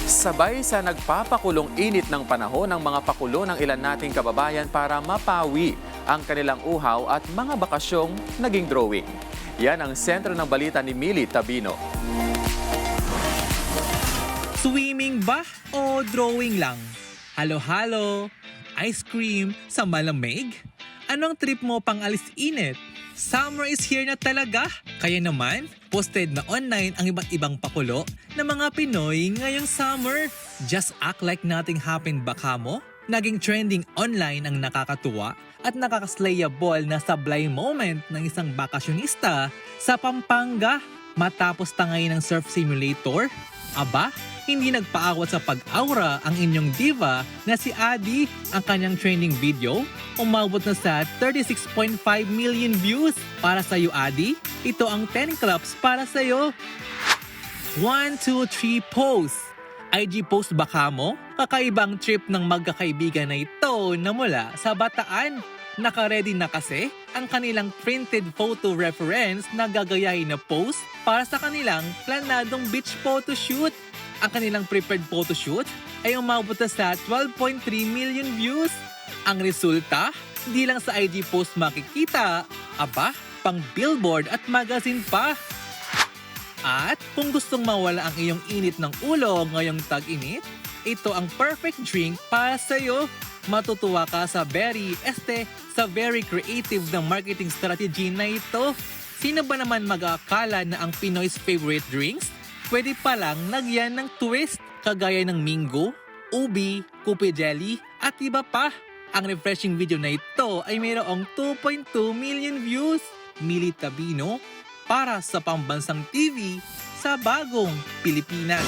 Sabay sa nagpapakulong init ng panahon ng mga pakulo ng ilan nating kababayan para mapawi ang kanilang uhaw at mga bakasyong naging drawing. Yan ang sentro ng balita ni Millie Tabino. Swimming ba o drawing lang? Halo-halo, ice cream sa malamig? Anong trip mo pang alis init? Summer is here na talaga. Kaya naman, posted na online ang iba't ibang pakulo ng mga Pinoy ngayong summer. Just act like nothing happened baka mo? Naging trending online ang nakakatuwa at nakakaslayable na sablay moment ng isang bakasyonista sa Pampanga matapos tangay ng surf simulator. Aba, hindi nagpaawat sa pag-aura ang inyong diva na si Adi. Ang kanyang trending video, umabot na sa 36.5 million views. Para sa iyo, Adi, ito ang 10 claps para sa iyo. 1, 2, 3, pose. IG post baka mo? Kakaibang trip ng magkakaibigan na ito na mula sa Bataan. Naka-ready na kasi ang kanilang printed photo reference na gagayahin na post para sa kanilang planadong beach photoshoot. Ang kanilang prepared photoshoot ay umabot na sa 12.3 million views. Ang resulta, hindi lang sa IG post makikita, aba, pang billboard at magazine pa. At kung gustong mawala ang iyong init ng ulo ngayong tag-init, ito ang perfect drink para sa iyo. Matutuwa ka sa very creative na marketing strategy na ito. Sino ba naman mag-aakala na ang Pinoy's favorite drinks? Pwede palang lagyan ng twist kagaya ng Mingo, Ubi, Kupe Jelly at iba pa. Ang refreshing video na ito ay mayroong 2.2 million views. Millie Tabino para sa Pambansang TV sa Bagong Pilipinas.